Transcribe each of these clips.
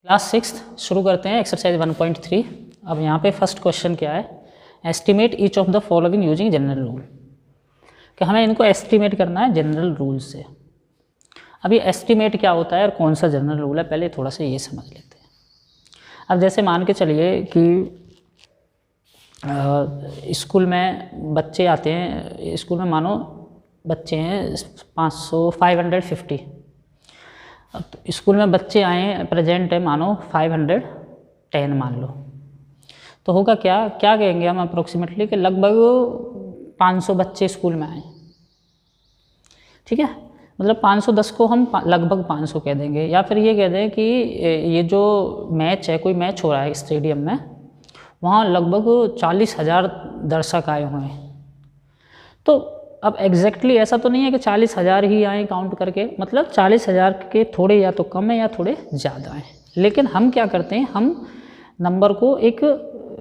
Class 6 शुरू करते हैं एक्सरसाइज 1.3। अब यहाँ पे फर्स्ट क्वेश्चन क्या है, estimate each of the following using general rule, कि हमें इनको एस्टिमेट करना है जनरल रूल से। अभी एस्टिमेट क्या होता है और कौन सा जनरल रूल है, पहले थोड़ा सा ये समझ लेते हैं। अब जैसे मान के चलिए कि स्कूल में बच्चे आते हैं, स्कूल में मानो बच्चे हैं 550। अब तो स्कूल में बच्चे आए, प्रेजेंट है मानो 510 मान लो, तो होगा क्या कहेंगे हम अप्रोक्सीमेटली कि लगभग 500 बच्चे स्कूल में आए। ठीक है, मतलब 510 को हम लगभग 500 कह देंगे, या फिर ये कह दें कि ये जो मैच है, कोई मैच हो रहा है स्टेडियम में, वहाँ लगभग 40,000 दर्शक आए हुए हैं। तो अब एग्जैक्टली ऐसा तो नहीं है कि 40,000 ही आए काउंट करके, मतलब 40,000 के थोड़े या तो कम है या थोड़े ज़्यादा हैं। लेकिन हम क्या करते हैं, हम नंबर को एक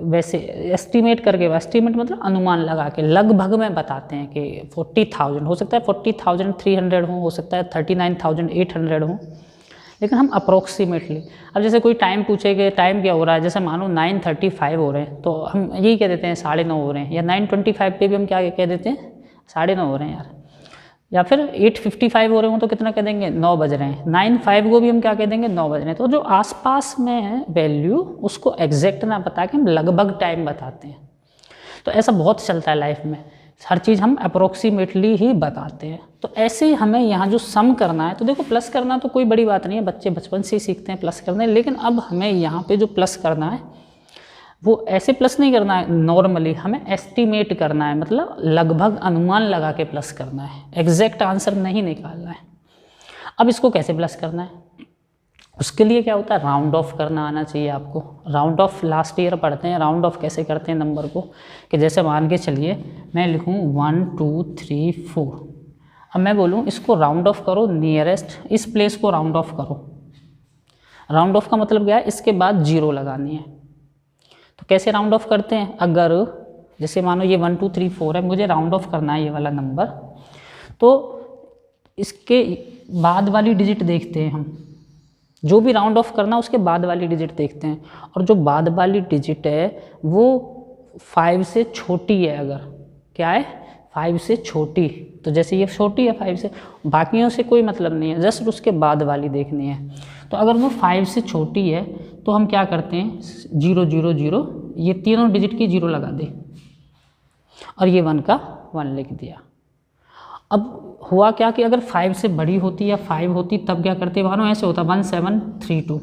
वैसे एस्टीमेट करके, एस्टीमेट मतलब अनुमान लगा के लगभग में बताते हैं कि 40,000 हो सकता है, 40,300 हो सकता है 39,800 हो, लेकिन हम अप्रोक्सीमेटली। अब जैसे कोई टाइम पूछे कि टाइम क्या हो रहा है, जैसे मानो 9:35 हो रहे हैं, तो हम यही कह देते हैं 9:30 हो रहे हैं, या 9:25 पे भी हम क्या कह देते हैं 9:30 हो रहे हैं यार, या फिर 8:55 हो रहे हो तो कितना कह देंगे 9 बज रहे हैं। 9:05 को भी हम क्या कह देंगे 9 बज रहे हैं। तो जो आसपास में है वैल्यू, उसको एग्जैक्ट ना बता के हम लगभग टाइम बताते हैं। तो ऐसा बहुत चलता है लाइफ में, हर चीज़ हम अप्रोक्सीमेटली ही बताते हैं। तो ऐसे ही हमें यहाँ जो सम करना है, तो देखो प्लस करना तो कोई बड़ी बात नहीं है, बच्चे बचपन से ही सीखते हैं प्लस करना, लेकिन अब हमें यहाँ पे जो प्लस करना है वो ऐसे प्लस नहीं करना है, नॉर्मली हमें एस्टीमेट करना है, मतलब लगभग अनुमान लगा के प्लस करना है, एग्जैक्ट आंसर नहीं निकालना है। अब इसको कैसे प्लस करना है, उसके लिए क्या होता है, राउंड ऑफ करना आना चाहिए आपको। राउंड ऑफ लास्ट ईयर पढ़ते हैं, राउंड ऑफ कैसे करते हैं नंबर को, कि जैसे मान के चलिए मैं लिखूँ 1 2 3 4, अब मैं बोलूँ इसको राउंड ऑफ करो नियरेस्ट, इस प्लेस को राउंड ऑफ करो। राउंड ऑफ का मतलब क्या है, इसके बाद 0 लगानी है। तो कैसे राउंड ऑफ करते हैं, अगर जैसे मानो ये 1 2 3 4 है, मुझे राउंड ऑफ करना है ये वाला नंबर, तो इसके बाद वाली डिजिट देखते हैं हम, जो भी राउंड ऑफ करना उसके बाद वाली डिजिट देखते हैं, और जो बाद वाली डिजिट है वो 5 से छोटी है। अगर क्या है 5 से छोटी, तो जैसे ये छोटी है 5 से, बाकियों से कोई मतलब नहीं है, जस्ट उसके बाद वाली देखनी है। तो अगर वो 5 से छोटी है तो हम क्या करते हैं 0 0 0, ये तीनों डिजिट की 0 लगा दे, और ये 1 का 1 लिख दिया। अब हुआ क्या कि अगर 5 से बड़ी होती या 5 होती तब क्या करते, मानो ऐसे होता 1732।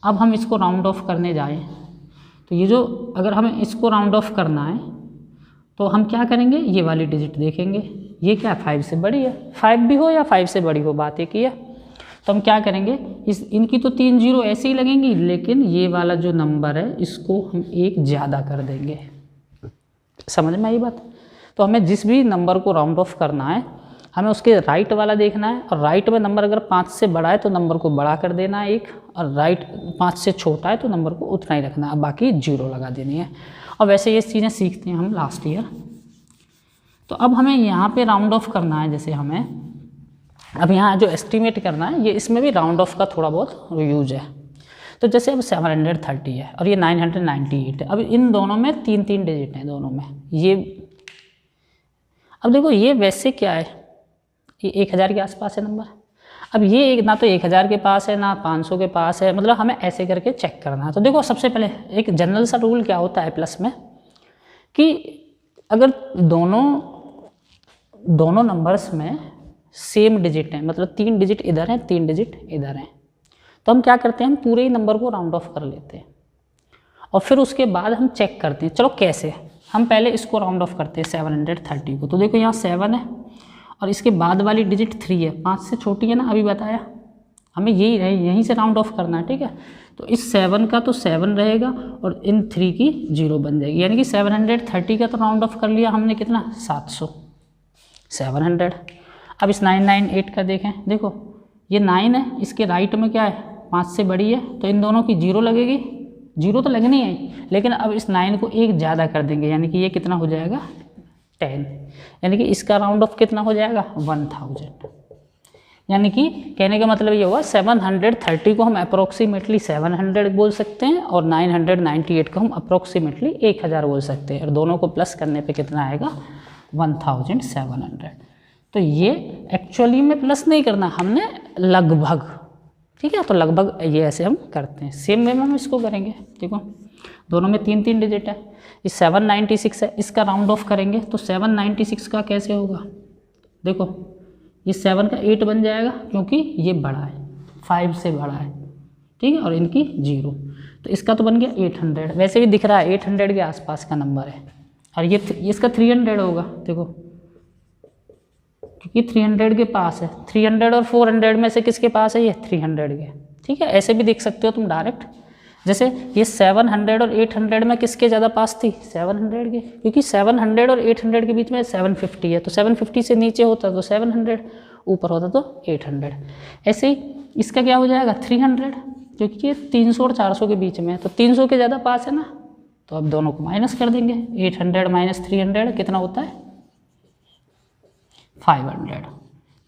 अब हम इसको राउंड ऑफ करने जाएं, तो ये जो अगर हमें इसको राउंड ऑफ करना है तो हम क्या करेंगे, ये वाली डिजिट देखेंगे, ये क्या 5 से बड़ी है, 5 भी हो या 5 से बड़ी हो, बात एक ही है। तो हम क्या करेंगे, इनकी तो 3 0 ऐसे ही लगेंगी, लेकिन ये वाला जो नंबर है इसको हम 1 ज़्यादा कर देंगे। समझ में आई बात। तो हमें जिस भी नंबर को राउंड ऑफ करना है, हमें उसके राइट वाला देखना है, और राइट में नंबर अगर 5 से बड़ा है तो नंबर को बड़ा कर देना है 1, और राइट 5 से छोटा है तो नंबर को उतना ही रखना है, बाकी 0 लगा देनी है। और वैसे ये चीज़ें सीखते हैं हम लास्ट ईयर। तो अब हमें यहाँ पे राउंड ऑफ करना है, जैसे हमें अब यहाँ जो एस्टिमेट करना है, ये इसमें भी राउंड ऑफ का थोड़ा बहुत यूज है। तो जैसे अब 730 है और ये 998 है, अब इन दोनों में 3 डिजिट हैं दोनों में। ये अब देखो ये वैसे क्या है, ये 1000 के आसपास है नंबर। अब ये ना तो 1000 के पास है ना 500 के पास है, मतलब हमें ऐसे करके चेक करना है। तो देखो सबसे पहले एक जनरल सा रूल क्या होता है प्लस में, कि अगर दोनों नंबर्स में सेम डिजिट हैं, मतलब 3 डिजिट इधर हैं 3 डिजिट इधर हैं, तो हम क्या करते हैं, हम पूरे ही नंबर को राउंड ऑफ कर लेते हैं, और फिर उसके बाद हम चेक करते हैं। चलो कैसे, हम पहले इसको राउंड ऑफ करते हैं 730 को। तो देखो यहाँ 7 है और इसके बाद वाली डिजिट 3 है, 5 से छोटी है ना, अभी बताया हमें यहीं से राउंड ऑफ करना है। ठीक है, तो इस 7 का तो 7 रहेगा और इन 3 की 0 बन जाएगी, यानी कि 730 का तो राउंड ऑफ कर लिया हमने, कितना 700 700। अब इस 998 का देखें, देखो ये 9 है, इसके राइट में क्या है 5 से बड़ी है, तो इन दोनों की 0 लगेगी, 0 तो लगनी है, लेकिन अब इस 9 को 1 ज़्यादा कर देंगे, यानी कि ये कितना हो जाएगा 10, यानी कि इसका राउंड ऑफ कितना हो जाएगा 1000। यानी कि कहने का मतलब ये हुआ 730 को हम अप्रोक्सीमेटली 700 बोल सकते हैं और 998 को हम अप्रोक्सीमेटली 1000 बोल सकते हैं, और दोनों को प्लस करने पे कितना आएगा 1700। तो ये एक्चुअली में प्लस नहीं करना, हमने लगभग, ठीक है, तो लगभग ये ऐसे हम करते हैं। सेम वे में हम इसको करेंगे। देखो दोनों में 3 डिजिट है, ये 796 है, इसका राउंड ऑफ करेंगे तो 796 का कैसे होगा, देखो ये 7 का 8 बन जाएगा क्योंकि ये बड़ा है, 5 से बड़ा है, ठीक है, और इनकी 0, तो इसका तो बन गया 800। वैसे भी दिख रहा है 800 के आसपास का नंबर है, और ये इसका 300 होगा, देखो क्योंकि 300 के पास है, 300 और 400 में से किसके पास है, ये 300 के, ठीक है। ऐसे भी देख सकते हो तुम डायरेक्ट, जैसे ये 700 और 800 में किसके ज़्यादा पास थी, 700 के, क्योंकि 700 और 800 के बीच में 750 है, तो 750 से नीचे होता तो 700, ऊपर होता तो 800। ऐसे ही इसका क्या हो जाएगा 300, क्योंकि ये 300 और 400 के बीच में है, तो 300 के ज़्यादा पास है ना, तो अब दोनों को माइनस कर देंगे। 800 माइनस 300 कितना होता है 500।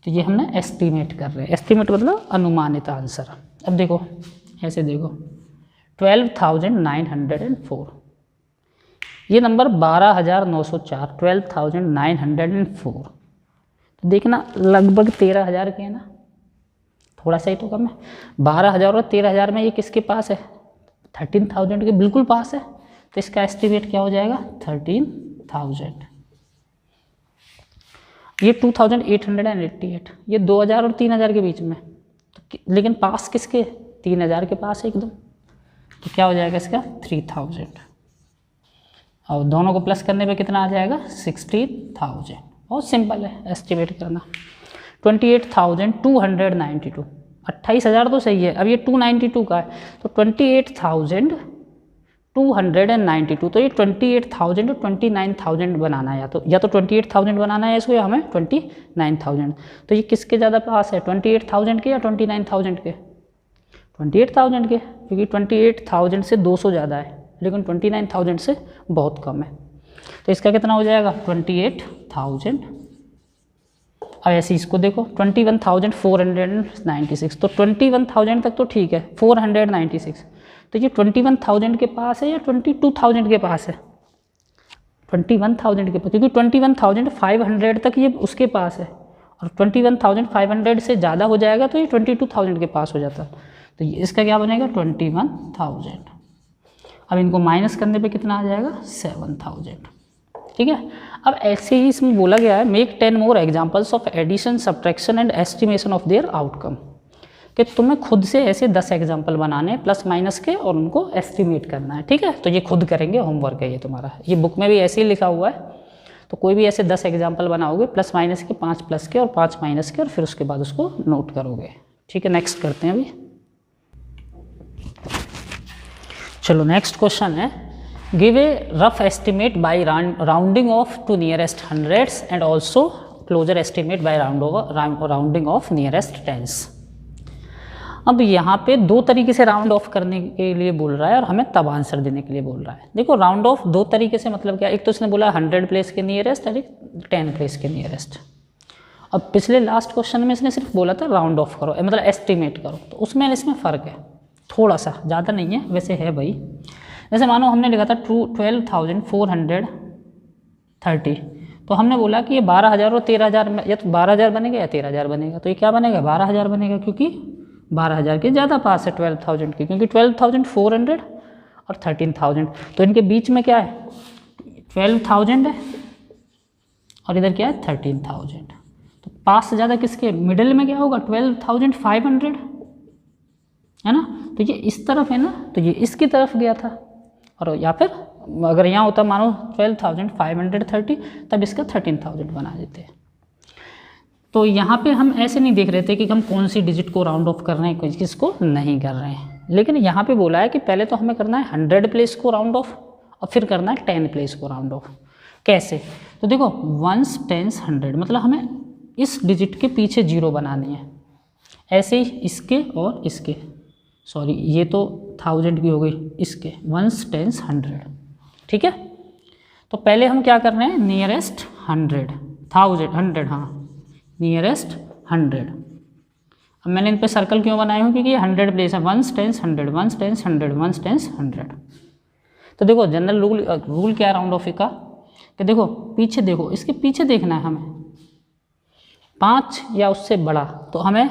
तो ये हमने एस्टीमेट कर रहे हैं, एस्टीमेट मतलब अनुमानित आंसर। अब देखो ऐसे देखो 12,904, ये नंबर 12,904, 12,904, तो देखना लगभग 13,000 के है ना, थोड़ा सा ही तो कम है। 12,000 और 13,000 में ये किसके पास है, 13,000 के बिल्कुल पास है, तो इसका एस्टिमेट क्या हो जाएगा 13,000। ये 2,888, ये 2,000 और 3,000 के बीच में, तो लेकिन पास किसके 3,000 के पास है एकदम, तो क्या हो जाएगा इसका 3,000, और दोनों को प्लस करने पे कितना आ जाएगा 16,000। बहुत सिंपल है एस्टिमेट करना। 28,292, 28,000 तो सही है, अब ये 292 का है, तो 28,292, तो ये 28,000 और 29,000 बनाना है, या तो 28,000 बनाना है इसको, या हमें 29,000। तो ये किसके ज़्यादा पास है 28,000 के या 29,000 के, 28,000 के, क्योंकि 28,000 से 200 ज़्यादा है, लेकिन 29,000 से बहुत कम है, तो इसका कितना हो जाएगा 28,000। अब ऐसे इसको देखो 21,496, तो 21,000 तक तो ठीक है, 496, तो ये 21,000 के पास है या 22,000 के पास है, 21,000 के पास, क्योंकि 21,500 तक ये उसके पास है, और 21,500 से ज़्यादा हो जाएगा तो ये 22,000 के पास हो जाता है, तो ये इसका क्या बनेगा 21,000। अब इनको माइनस करने पे कितना आ जाएगा 7,000, ठीक है। अब ऐसे ही इसमें बोला गया है make 10 more examples of addition subtraction and estimation of their outcome, कि तुम्हें खुद से ऐसे 10 एग्जाम्पल बनाने हैं प्लस माइनस के, और उनको एस्टिमेट करना है, ठीक है। तो ये खुद करेंगे, होमवर्क है ये तुम्हारा, ये बुक में भी ऐसे ही लिखा हुआ है। तो कोई भी ऐसे 10 एग्जाम्पल बनाओगे, प्लस माइनस के, 5 प्लस के और 5 माइनस के, और फिर उसके बाद उसको नोट करोगे, ठीक है। नेक्स्ट करते हैं अभी, चलो नेक्स्ट क्वेश्चन है, give a rough estimate by rounding off to nearest hundreds and also closer estimate by rounding off nearest tens. अब यहाँ पे 2 तरीके से राउंड ऑफ करने के लिए बोल रहा है, और हमें तब आंसर देने के लिए बोल रहा है। देखो राउंड ऑफ 2 तरीके से मतलब क्या, एक तो इसने बोला 100 प्लेस के नियरेस्ट और एक 10 प्लेस के नियरेस्ट। अब पिछले लास्ट क्वेश्चन में इसने सिर्फ बोला था राउंड ऑफ करो, मतलब एस्टिमेट करो, तो उसमें इसमें फ़र्क है थोड़ा सा, ज़्यादा नहीं है वैसे है भाई। जैसे मानो हमने लिखा था 12,430, तो हमने बोला कि ये 12,000 और 13,000 में या तो 12,000 बनेगा या 13,000 बनेगा, तो ये क्या बनेगा 12,000 बनेगा, क्योंकि 12,000 के ज़्यादा पास है 12,000 के, क्योंकि 12,400 और 13,000, तो इनके बीच में क्या है 12,000 है, और इधर क्या है 13,000, तो पास से ज़्यादा किसके, मिडिल में क्या होगा 12,500 है ना, तो ये इस तरफ है ना, तो ये इसकी तरफ गया था, और या फिर अगर यहाँ होता मानो 12,530, तब इसका 13,000 बना देते हैं। तो यहाँ पे हम ऐसे नहीं देख रहे थे कि हम कौन सी डिजिट को राउंड ऑफ कर रहे हैं, किसको नहीं कर रहे हैं, लेकिन यहाँ पे बोला है कि पहले तो हमें करना है 100 प्लेस को राउंड ऑफ, और फिर करना है 10 प्लेस को राउंड ऑफ। कैसे, तो देखो 1s 10s 100, मतलब हमें इस डिजिट के पीछे 0 बनानी है, ऐसे ही इसके और इसके, सॉरी ये तो 1000 की हो गई, इसके 1s 10s 100, ठीक है। तो पहले हम क्या कर रहे हैं नियरेस्ट 100, 1000 100, हाँ नियरेस्ट 100, अब मैंने इन पे सर्कल क्यों बनाए हूँ, क्योंकि ये 100 प्लेस है, 1 टेंस 100, 1 टेंस 100, 1 टेंस 100। तो देखो जनरल रूल क्या है राउंड ऑफ का, कि देखो पीछे देखो, इसके पीछे देखना है हमें 5 या उससे बड़ा, तो हमें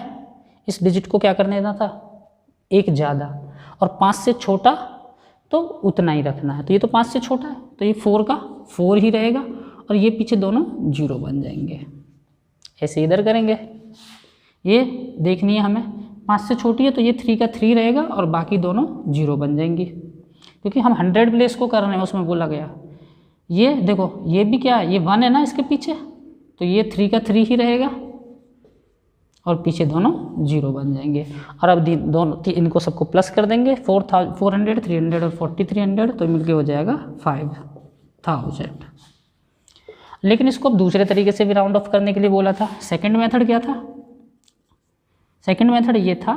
इस डिजिट को क्या करने देना था, एक ज़्यादा, और 5 से छोटा तो उतना ही रखना है। तो ये तो 5 से छोटा है, तो ये 4 का 4 ही रहेगा, और ये पीछे दोनों 0 बन जाएंगे। ऐसे इधर करेंगे, ये देखनी है हमें, 5 से छोटी है तो ये 3 का 3 रहेगा, और बाकी दोनों 0 बन जाएंगी, क्योंकि हम 100 प्लेस को कर रहे हैं, उसमें बोला गया। ये देखो ये भी क्या है, ये 1 है ना इसके पीछे, तो ये 3 का 3 ही रहेगा, और पीछे दोनों 0 बन जाएंगे। और अब दोनों इनको सबको प्लस कर देंगे, 400, 300 और 300, तो मिलके हो जाएगा 5000। लेकिन इसको अब दूसरे तरीके से भी राउंड ऑफ करने के लिए बोला था। सेकंड मेथड क्या था, सेकंड मेथड ये था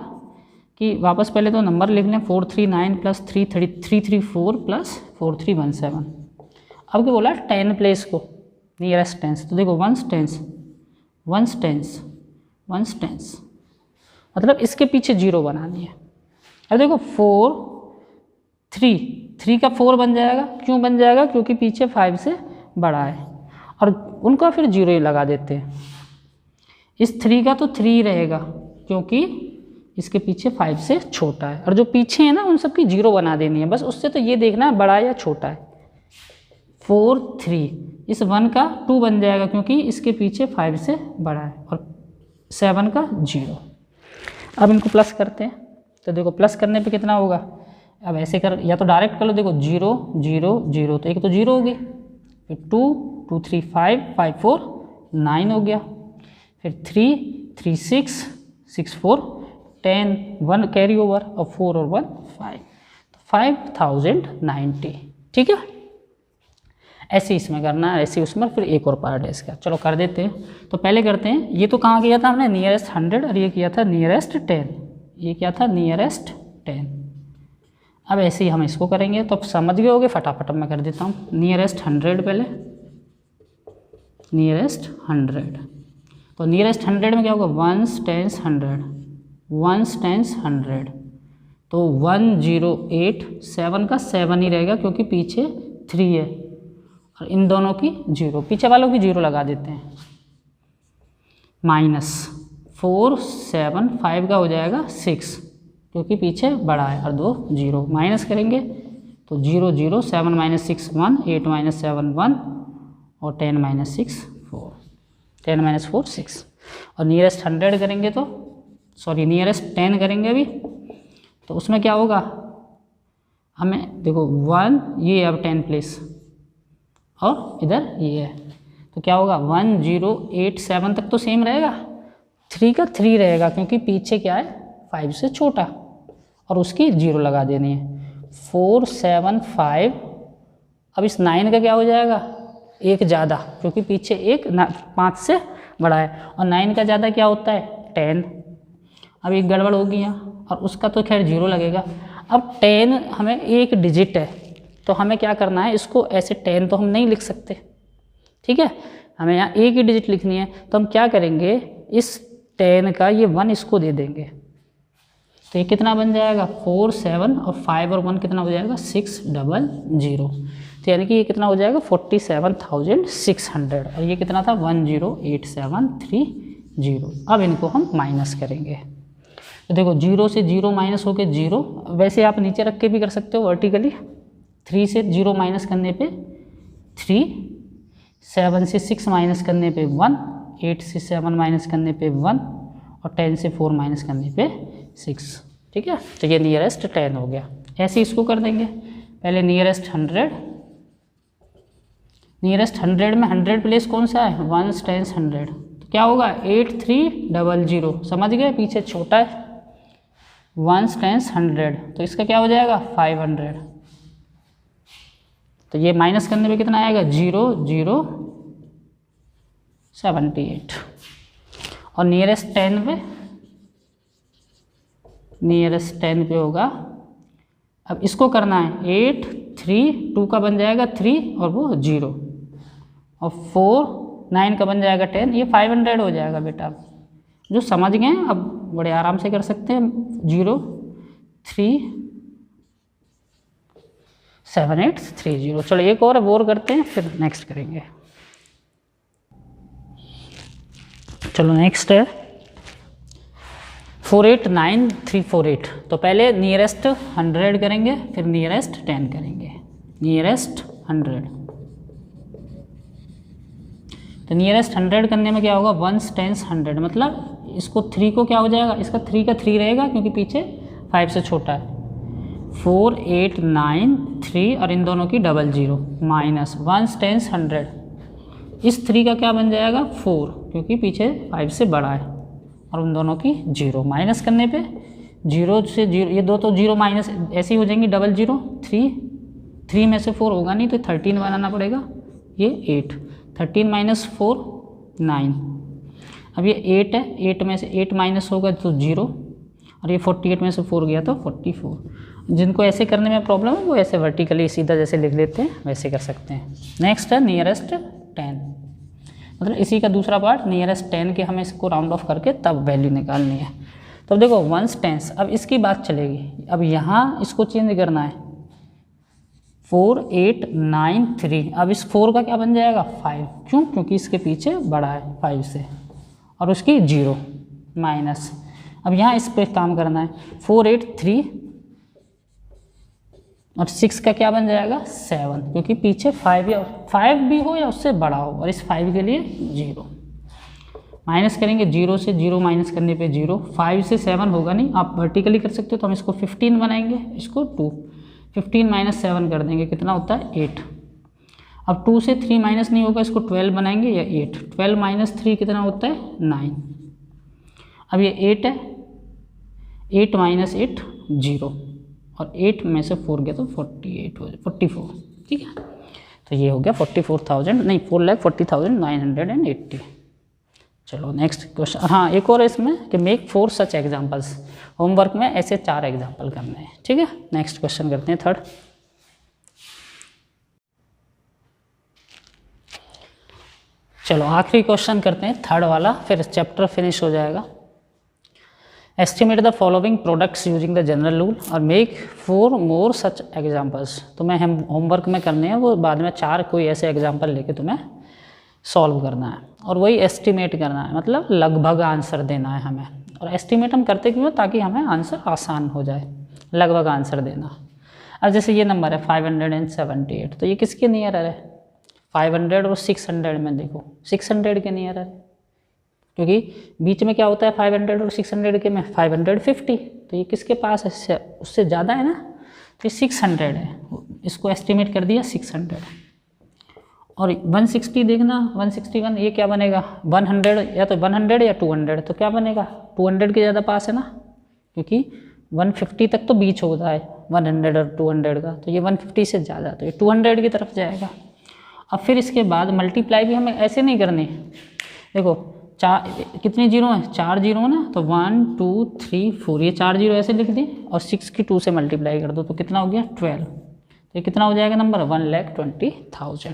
कि वापस पहले तो नंबर लिख लें, 439 प्लस 334 प्लस 4317। अब क्या बोला, 10 प्लेस को नियरेस्ट टेंस, तो देखो 1 टेंस 1 टेंस 1 टेंस, मतलब इसके पीछे 0 बनानी है। अब देखो 3 का 4 बन जाएगा, क्यों बन जाएगा, क्योंकि पीछे 5 से बड़ा है, और उनका फिर 0 ही लगा देते हैं। इस 3 का तो 3 ही रहेगा, क्योंकि इसके पीछे 5 से छोटा है, और जो पीछे है ना उन सबकी 0 बना देनी है, बस उससे तो ये देखना है बड़ा या छोटा है। 4 3, इस 1 का 2 बन जाएगा, क्योंकि इसके पीछे 5 से बड़ा है, और 7 का 0। अब इनको प्लस करते हैं, तो देखो प्लस करने पे कितना होगा, अब ऐसे कर, या तो डायरेक्ट कर लो, देखो 0 0 0, तो एक तो 0 होगी, फिर 2 2 3 5 5 4 9 हो गया, फिर 3 3 6 6 4 10 1 कैरी ओवर, और 4 और 1 5, तो 5090। ठीक है, ऐसे इसमें करना है, ऐसे उसमें फिर एक और पार्ट है इसका। चलो कर देते हैं। तो पहले करते हैं, ये तो कहाँ किया था हमने, नियरेस्ट 100, और ये किया था नियरेस्ट 10, ये क्या था नियरेस्ट 10। अब ऐसे ही हम इसको करेंगे, तो अब समझ गए होगे, फटाफट मैं कर देता हूँ। नियरेस्ट 100 पहले, नियरेस्ट 100, तो नियरेस्ट 100 में क्या होगा, 1 टेंस 100, 1 टेंस 100, तो 108, 7 का 7 ही रहेगा, क्योंकि पीछे 3 है, और इन दोनों की 0, पीछे वालों की 0 लगा देते हैं। -4 7 5 का हो जाएगा 6, क्योंकि पीछे बड़ा है, और 2 0 माइनस करेंगे, तो 0 0 7 - 6 1, 8 - 7 1, और 10 - 6 4, 10 - 4 6। और नियरेस्ट 100 करेंगे तो, सॉरी नियरेस्ट 10 करेंगे अभी, तो उसमें क्या होगा, हमें देखो 1 ये अब 10 प्लेस, और इधर ये है, तो क्या होगा 1 0 8 7 तक तो सेम रहेगा, 3 का 3 रहेगा, क्योंकि पीछे क्या है 5 से छोटा, और उसकी 0 लगा देनी है। 4 7 5, अब इस 9 का क्या हो जाएगा, एक ज़्यादा, क्योंकि पीछे एक 5 से बड़ा है, और 9 का ज़्यादा क्या होता है 10। अब एक गड़बड़ होगी यहाँ, और उसका तो खैर 0 लगेगा। अब 10 हमें एक डिजिट है, तो हमें क्या करना है, इसको ऐसे 10 तो हम नहीं लिख सकते, ठीक है, हमें यहाँ एक ही डिजिट लिखनी है। तो हम क्या करेंगे, इस 10 का ये 1 इसको दे देंगे, तो ये कितना बन जाएगा 4 7, और 5 और 1 कितना हो जाएगा 600, तो यानी कि ये कितना हो जाएगा 47600, और ये कितना था 10873 अब इनको हम माइनस करेंगे, तो देखो 0 से 0 माइनस होके 0, वैसे आप नीचे रख के भी कर सकते हो वर्टिकली, 3 से 0 माइनस करने पे 3, 7 से 6 माइनस करने पे 1, 8 से 7 माइनस करने पे 1, और 10 से 4 माइनस करने पे 6। ठीक है, तो ये नियरेस्ट 10 हो गया। ऐसे इसको कर देंगे, पहले नियरेस्ट 100, नियरेस्ट 100 में 100 प्लेस कौन सा है 1 टेंस 100, तो क्या होगा 8300, समझ गए, पीछे छोटा है, 1 टेंस 100, तो इसका क्या हो जाएगा 500, तो ये माइनस करने पे कितना आएगा 0 0 78, और नियरेस्ट 10 पे, नियरेस्ट 10 पे होगा, अब इसको करना है 8 3 2 का बन जाएगा 3, और वो 0, और 4 9 का बन जाएगा 10, ये 500 हो जाएगा बेटा। जो समझ गए अब बड़े आराम से कर सकते हैं। 0 3 7 8 3 0। चलो एक और करते हैं, फिर नेक्स्ट करेंगे। चलो नेक्स्ट है 4 8 9 3 4 8। तो पहले नियरेस्ट 100 करेंगे, फिर नियरेस्ट 10 करेंगे। नियरेस्ट 100, तो नियरेस्ट 100 करने में क्या होगा, 1s 10s 100, मतलब इसको 3 को क्या हो जाएगा, इसका 3 का 3 रहेगा क्योंकि पीछे 5 से छोटा है। 4 8 9 3 और इन दोनों की 00 माइनस 1s 10s 100, इस 3 का क्या बन जाएगा 4 क्योंकि पीछे 5 से बड़ा है, और उन दोनों की 0 माइनस करने पे 0 से 0, ये दो तो 0 माइनस ऐसी हो जाएंगी 00। 3 में से 4 होगा नहीं तो 13 बनाना पड़ेगा, ये 8, 13 माइनस 4 9। अब ये 8 है, 8 में से 8 माइनस होगा तो 0, और ये 48 में से 4 गया तो 44। जिनको ऐसे करने में प्रॉब्लम है वो ऐसे वर्टिकली सीधा जैसे लिख लेते हैं वैसे कर सकते हैं। नेक्स्ट है नियरेस्ट 10, मतलब इसी का दूसरा पार्ट नियरेस्ट 10 के हमें इसको राउंड ऑफ करके तब वैल्यू निकालनी है। तो देखो 1s 10s, अब इसकी बात चलेगी। अब यहाँ इसको चेंज करना है, 4 8 9 3। अब इस 4 का क्या बन जाएगा 5, क्यों, क्योंकि इसके पीछे बड़ा है 5 से, और उसकी 0 माइनस। अब यहाँ इस पे काम करना है, 4 8 3 और 6 का क्या बन जाएगा 7, क्योंकि पीछे 5 भी हो या उससे बड़ा हो, और इस 5 के लिए 0 माइनस करेंगे। 0 से 0 माइनस करने पे 0, 5 से 7 होगा नहीं, आप वर्टिकली कर सकते हो, तो हम इसको 15 बनाएंगे, इसको 2, 15 माइनस 7 कर देंगे, कितना होता है 8। अब 2 से 3 माइनस नहीं होगा, इसको 12 बनाएंगे या 8, 12 माइनस 3 कितना होता है 9। अब ये 8 है, 8 माइनस 8 0, और 8 में से 4 गया तो 48 हो 44, ठीक है। तो ये हो गया 44,000 नहीं 4,40,980। चलो नेक्स्ट क्वेश्चन। हाँ एक और है इसमें कि मेक 4 सच एग्जाम्पल्स। होमवर्क में ऐसे 4 एग्जाम्पल करने हैं, ठीक है। नेक्स्ट क्वेश्चन करते हैं थर्ड। चलो आखिरी क्वेश्चन करते हैं थर्ड वाला, फिर चैप्टर फिनिश हो जाएगा। Estimate the following products using the general rule और मेक 4 मोर सच एग्जाम्पल्स। तो मैं हम होमवर्क में करने हैं वो, बाद में 4 कोई ऐसे एग्जाम्पल लेके तुम्हें सॉल्व करना है, और वही एस्टिमेट करना है, मतलब लगभग आंसर देना है हमें। और एस्टिमेट हम करते क्यों, ताकि हमें आंसर आसान हो जाए, लगभग आंसर देना। अब जैसे ये नंबर है 578, तो ये किसके नियर है 500 और 600 में, देखो 600 के नियर है, क्योंकि बीच में क्या होता है 500 और 600 के में 550, तो ये किसके पास है, उससे ज़्यादा है ना, तो ये 600 है, इसको एस्टिमेट कर दिया 600। और 160 देखना, 161 ये क्या बनेगा 100, या तो 100 या 200, तो क्या बनेगा 200 के ज़्यादा पास है ना, क्योंकि 150 तक तो बीच होता है 100 और 200 का, तो ये 150 से ज़्यादा, तो ये 200 की तरफ जाएगा। अब फिर इसके बाद मल्टीप्लाई भी हमें ऐसे नहीं करनी, देखो कितनी जीरो हैं 4 जीरो है ना, तो 1 2 3 4, ये 4 जीरो ऐसे लिख दें, और 6 की 2 से मल्टीप्लाई कर दो, तो कितना हो गया 12, तो ये कितना हो जाएगा नंबर 1,20,000।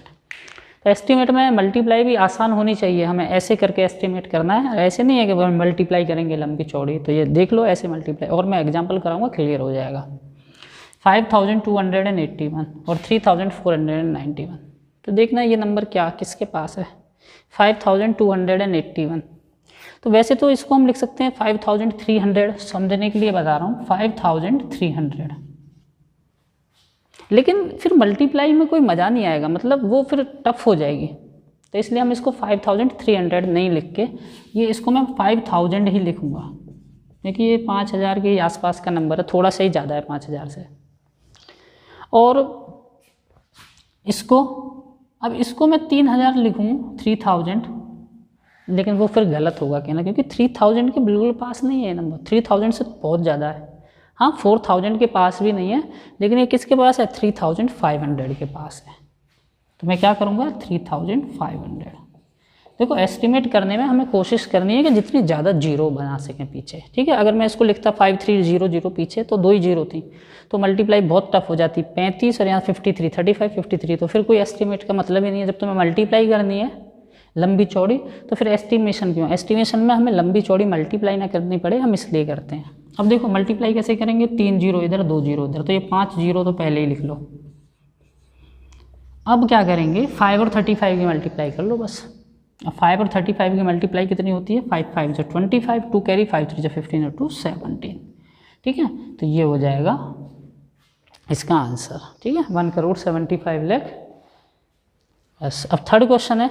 तो एस्टिमेट में मल्टीप्लाई भी आसान होनी चाहिए, हमें ऐसे करके एस्टिमेट करना है, ऐसे नहीं है कि मल्टीप्लाई करेंगे लंबी चौड़ी। तो ये देख लो ऐसे मल्टीप्लाई, और मैं एग्जांपल कराऊंगा क्लियर हो जाएगा। 5,281 और 3,491, तो देखना ये नंबर क्या किसके पास है 5,281। तो वैसे तो इसको हम लिख सकते हैं 5,300, समझने के लिए बता रहा हूँ 5,300, लेकिन फिर मल्टीप्लाई में कोई मज़ा नहीं आएगा, मतलब वो फिर टफ हो जाएगी, तो इसलिए हम इसको 5,300 नहीं लिख के ये इसको मैं 5,000 ही लिखूँगा, क्योंकि ये 5,000 के आसपास का नंबर है, थोड़ा सा ही ज़्यादा है 5,000 से। और इसको अब इसको मैं 3,000 लिखूँ 3,000, लेकिन वो फिर गलत होगा कहना, क्योंकि 3,000 के बिल्कुल पास नहीं है नंबर, 3,000 से बहुत ज़्यादा है। हाँ 4,000 के पास भी नहीं है, लेकिन ये किसके पास है 3,500 के पास है, तो मैं क्या करूँगा 3,500। देखो एस्टिमेट करने में हमें कोशिश करनी है कि जितनी ज़्यादा जीरो बना सकें पीछे, ठीक है। अगर मैं इसको लिखता 5300 पीछे तो 2 ही जीरो थी, तो मल्टीप्लाई बहुत टफ हो जाती, 35 और यहाँ 53, 35 53, तो फिर कोई एस्टिमेट का मतलब ही नहीं है। जब तुम्हें मल्टीप्लाई करनी है लंबी चौड़ी, तो फिर एस्टिमेशन क्यों? एस्टिमेशन में हमें लंबी चौड़ी मल्टीप्लाई ना करनी पड़े, हम इसलिए करते हैं। अब देखो मल्टीप्लाई कैसे करेंगे, 3 जीरो इधर 2 जीरो इधर, तो ये 5 जीरो तो पहले ही लिख लो। अब क्या करेंगे, 5 और 35 की मल्टीप्लाई कर लो बस। अब 5 और 35 की मल्टीप्लाई कितनी होती है, 5 5 जो 25, 2 कैरी 5 3 जो 15 और 2 17। ठीक है, तो ये हो जाएगा इसका आंसर। ठीक है, 1,75,00,000। बस अब थर्ड क्वेश्चन है,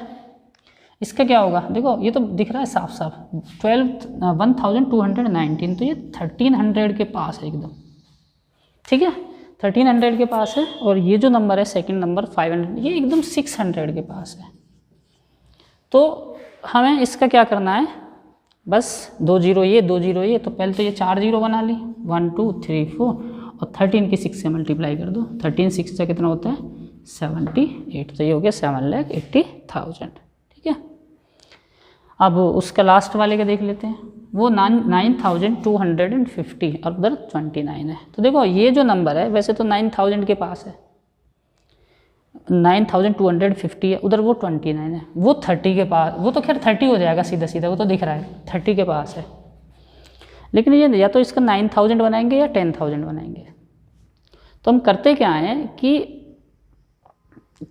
इसका क्या होगा, देखो ये तो दिख रहा है साफ साफ 1,219, तो ये 1300 के पास है एकदम। ठीक है, 1300 के पास है, और ये जो नंबर है सेकंड नंबर 500, ये एकदम 600 के पास है। तो हमें इसका क्या करना है, बस 2 जीरो ये 2 जीरो ये, तो पहले तो ये 4 जीरो बना ली, 1 2 3 4, और 13 की 6 से मल्टीप्लाई कर दो, 13 6 से कितना होता है 78, तो ये हो गया 7,80,000। ठीक है, अब उसका लास्ट वाले का देख लेते हैं, वो 9,250 और उधर 29 है। तो देखो ये जो नंबर है वैसे तो 9,000 के पास है, 9,250 है, उधर वो 29 है, वो 30 के पास, वो तो खैर 30 हो जाएगा सीधा सीधा, वो तो दिख रहा है 30 के पास है। लेकिन ये या तो इसका 9,000 बनाएंगे या 10,000 बनाएंगे। तो हम करते क्या हैं कि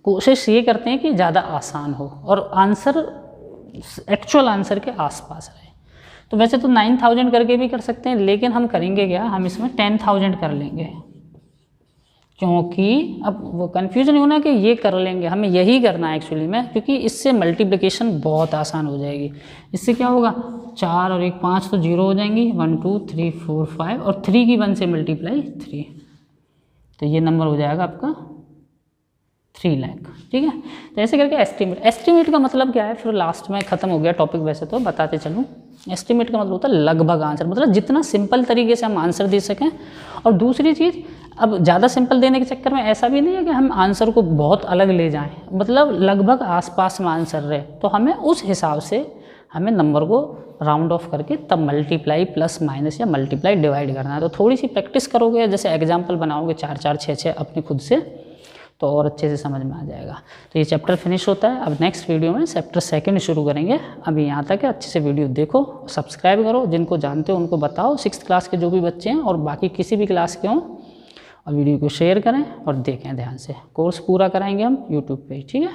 कोशिश ये करते हैं कि ज़्यादा आसान हो और आंसर एक्चुअल आंसर के आसपास रहे। तो वैसे तो 9,000 करके भी कर सकते हैं, लेकिन हम करेंगे क्या, हम इसमें 10,000 कर लेंगे, क्योंकि अब वो कन्फ्यूजन नहीं होना कि ये कर लेंगे, हमें यही करना है एक्चुअली में, क्योंकि इससे मल्टीप्लिकेशन बहुत आसान हो जाएगी। इससे क्या होगा, 4 और 1 5 तो जीरो हो जाएंगी, 1 2 3 4 5, और 3 की 1 से मल्टीप्लाई 3, तो ये नंबर हो जाएगा आपका 3 लाख। ठीक है, तो ऐसे करके एस्टिमेट का मतलब क्या है, फिर लास्ट में ख़त्म हो गया टॉपिक, वैसे तो बताते चलूँ। एस्टिमेट का मतलब होता है लगभग आंसर, मतलब जितना सिंपल तरीके से हम आंसर दे सकें। और दूसरी चीज़, अब ज़्यादा सिंपल देने के चक्कर में ऐसा भी नहीं है कि हम आंसर को बहुत अलग ले जाएं, मतलब लगभग आसपास में आंसर रहे, तो हमें उस हिसाब से हमें नंबर को राउंड ऑफ करके तब मल्टीप्लाई प्लस माइनस या मल्टीप्लाई डिवाइड करना है। तो थोड़ी सी प्रैक्टिस करोगे, जैसे एग्जाम्पल बनाओगे 4 4 6 6 अपने खुद से, तो और अच्छे से समझ में आ जाएगा। तो ये चैप्टर फिनिश होता है। अब नेक्स्ट वीडियो में चैप्टर 2 शुरू करेंगे। अभी यहाँ तक है, अच्छे से वीडियो देखो, सब्सक्राइब करो, जिनको जानते हो उनको बताओ, 6th क्लास के जो भी बच्चे हैं और बाकी किसी भी क्लास के हों, और वीडियो को शेयर करें और देखें ध्यान से। कोर्स पूरा कराएंगे हम यूट्यूब पे, ठीक है।